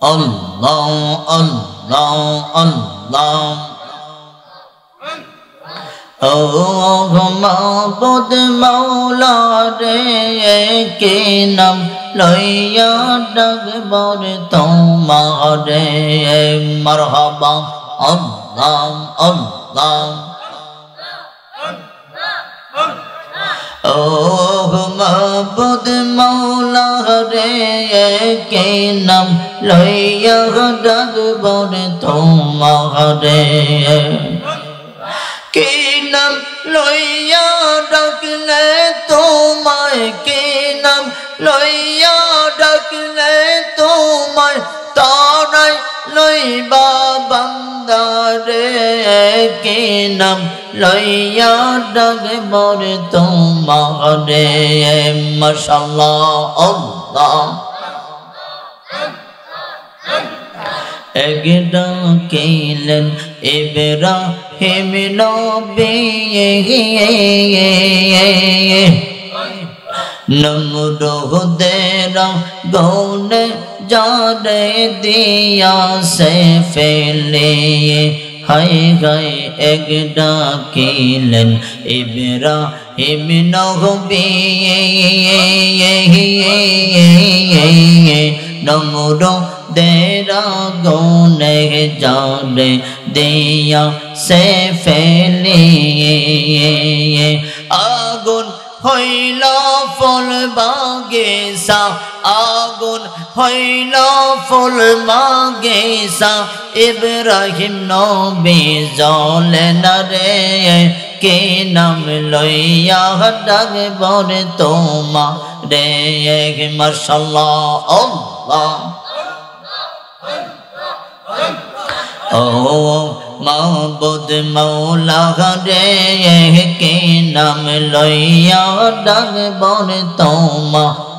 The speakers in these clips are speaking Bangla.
আল্লাহ আল্লাহ আল্লাহ ও মাবুদ মাওলা রে কে নাম লইয়া ডাকবর তোমারে মারহাবা আল্লাহ আল্লাহ ও মাবুদ মাওলা রে কে নাম লইয়া ডাকবর তোমারে কে নাম লইয়া ডাকলে তোমায় কে নাম লইয়া ডাকলে তোমায় তারাই লইবা বান্দারে কে নাম লইয়া ডাকবর তোমারে মাশাআল্লাহ আল্লাহ এক ডাকিলেন ইব্রাহিম নবী নমরুদের গৌনে জানে দিয়া সে ফেলে হায় হায় এক ডাকিলেন ইব্রাহিম নবী নমরুদের গৌনে জানে দিয়া সে ফেলে আগুন হইল ফুল বাগিচা আগুন হইল ফুল বাগিচা ইব্রাহিম নবী জ্বলেন রে কে নাম লইয়া ডাকবর তোমারে মাশাআল্লাহ আল্লাহ ও মাবুদ মাওলা রে কে নাম লইয়া ডাকবর তোমারে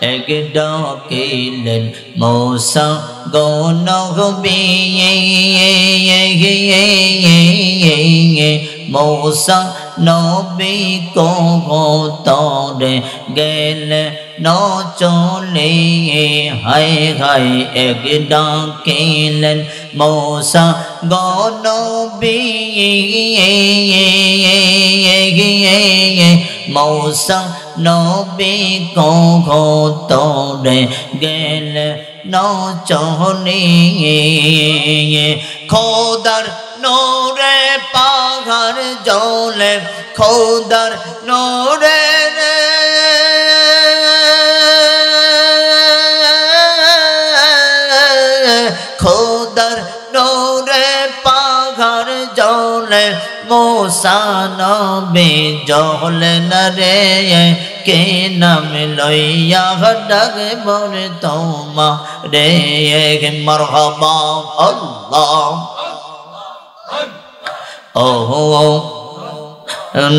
এক ডাকিলেন মূসা গো নবী মূসা নবী কো তরে গেলে ন চলে হায় হায় এক ডাকিলেন মূসা গো নবী মূসা নবী কো তরে গেলে ন চলে খোদার নূরে পাহাড় জ্বলে খোদার নূরে খোদার নূরে পাহাড় জ্বলে মূসা নবী জ্বলেন রে কে নাম লইয়া ডাকবর তোমারে মারহাবা আল্লাহ ও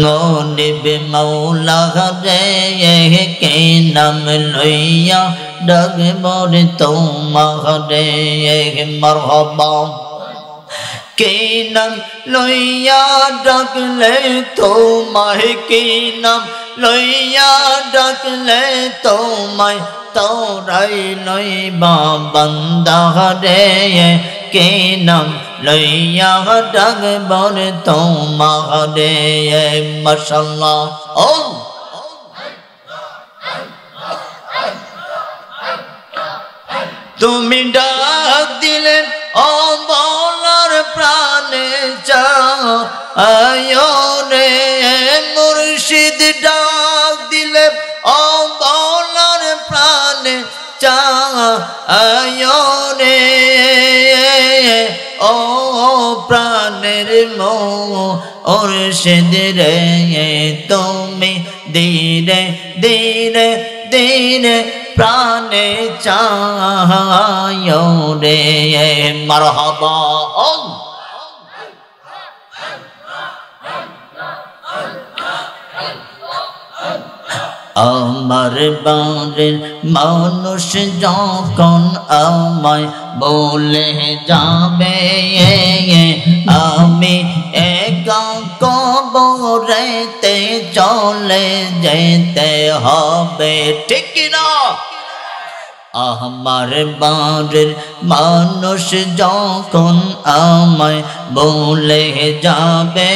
নবী মাওলা রে কে নাম লইয়া ডাকবর তোমারে মারহাবা কে নাম লইয়া ডাকলে তোমায় কে নাম লইয়া ডাকলে তোমায় তোরাই লইবা বান্দা রে কে নাম লইয়া ডাকবর তোমারে মাশাআল্লাহ তুমি ডাক দিলে ও বলার প্রাণে চায় রে মুর্শিদ ডাক দিলে ও বলার প্রাণে চায় রে ও প্রাণের মুর্শিদ রে তুমি ধীরে ধীরে ধীরে প্রাণে চায় রে মারহাবা আমার বাড়ির মানুষ যখন আমায় বলে যাবে আমি একা কবরেতে চলে যেতে হবে ঠিক না আমার বাড়ির মানুষ যখন আমায় বলে যাবে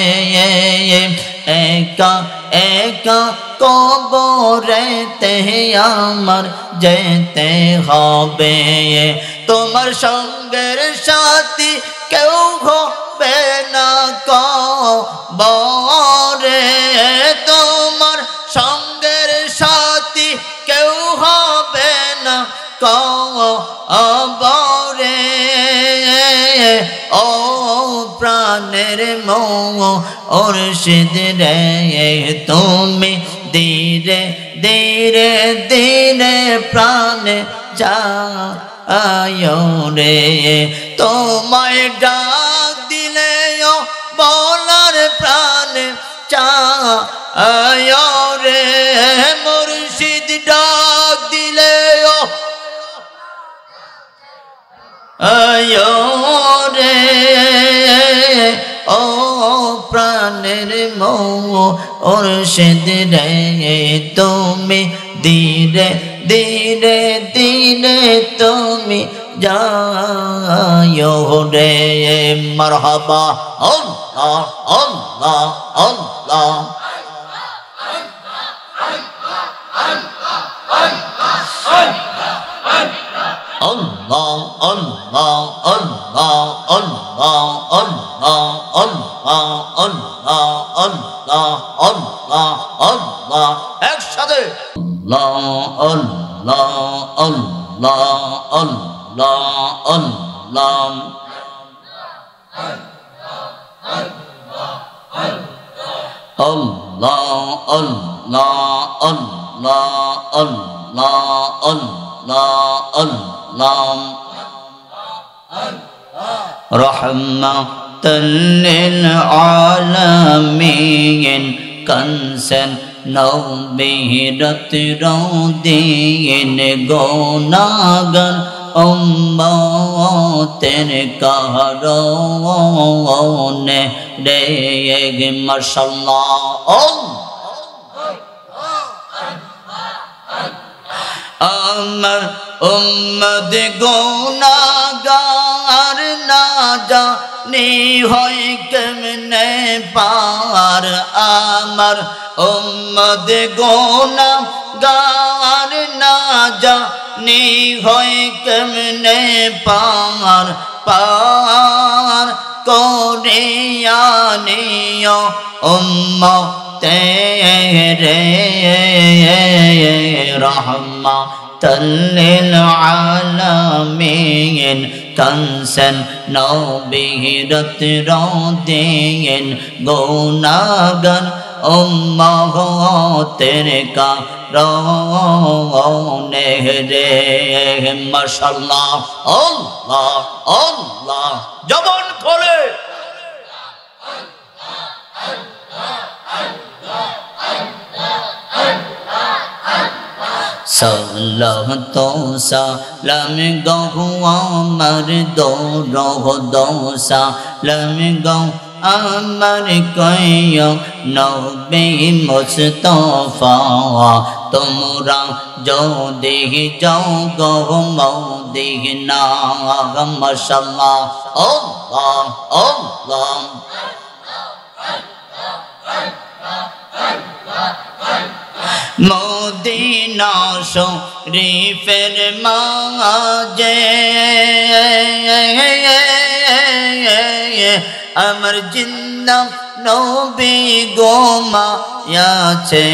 একা একা কবরেতে আমার যেতে হবে তোমার সঙ্গের সাথী কেউ হবে না কবরে তোমার সঙ্গের সাথী কেউ হবে না কবরে ও প্রাণের মুর্শিদ রে তুমি ধীরে ধীরে ধীরে প্রাণে যাও রে তোমায় ডাক দিলে বলার প্রাণে চাও রে মুর্শিদ ডাক দিলে আয়ো রে ও প্রাণের মুর্শিদ রে তুমি ধীরে ধীরে ধীরে তুমি যাও রে মারহাবা আল্লাহ আল্লাহ আল্লাহ Allah, Allah, Allah, Allah, Allah, Allah, Allah, Allah, Allah, Allah. একসাথে Allah, Allah, Allah, Allah, Allah. Allah, Allah, Allah, Allah, Allah. رحمة للعالمين كنسا نوبهرت رودين گناہگار امتر کارون ریگ ماشاءاللہ আমার উম্মত গুনাহগার না জানি হয় কেমনে পার আমার উম্মত গুনাহগার না জানি হয় কেমনে পার পার করে আনিও উম্মত তেরে রহমাতাল লিল আলামিন কানসান নবিহরত রওদিন গুনাহগার উম্মতের কারণে রে মাশাআল্লাহ আল্লাহ আল্লাহ জবান খোলে সালাত সালাম গো আমার দরুদ সালাম গো আমার কইও নবী মুস্তাফা তোমরা যদি যাও গো মদিনা মাশাআল্লাহ আল্লাহ আল্লাহ মদিনা শরীফের মাঝে আমার জিন্দা নবী গোমায়াছে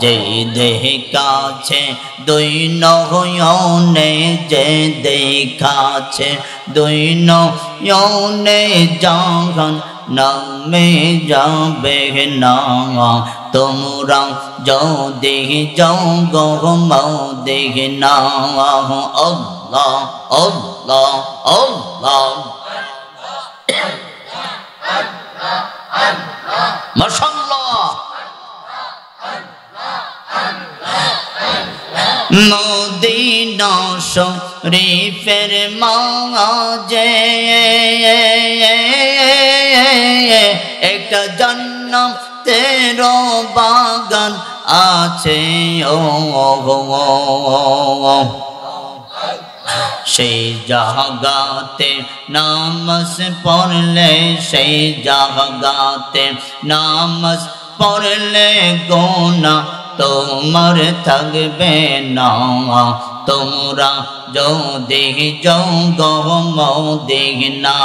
যে দেখাছে দুই নয়নে যে দেখাছে দুই নয়নে জাহান নামে যাবে না তোমরা যদি যাও গো মদিনা আল্লাহ আল্লাহ আল্লাহ মাশাআল্লাহ মদিনা শরীফের মাঝে একটা জান্নাতের বাগান আছে ও সেই জাগাতে নামাজ পড়লে সেই জাগাতে নামাজ পড়লে গুনাহ তোমার থাকবে না তোমরা যদি যাও গো মদিনা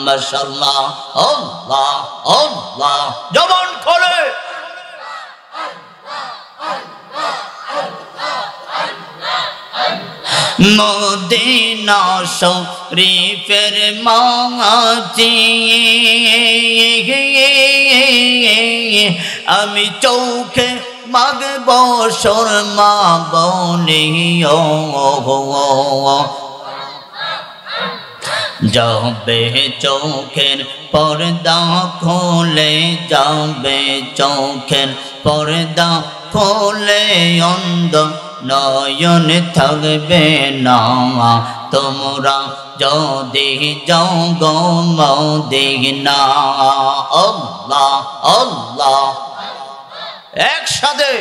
মাশাআল্লাহ আল্লাহ আল্লাহ জবান খোলে মদিনা শরীফের মাঝে আমি চোখে মাগব শর্মা বলিও যাবে চোখের পর্দা খুলে যাবে চোখের পর্দা খুলে অন্ধ নয়ন থাকবে না তোমরা যদি যাও গো মদিনা আল্লাহ আল্লাহ একসাথে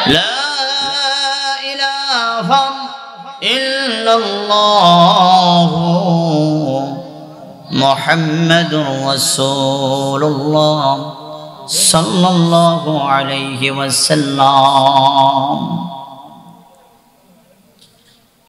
লা ইলাহা ইল্লাল্লাহ মুহাম্মাদুর রাসূলুল্লাহ সাল্লাল্লাহু আলাইহি ওয়াসাল্লাম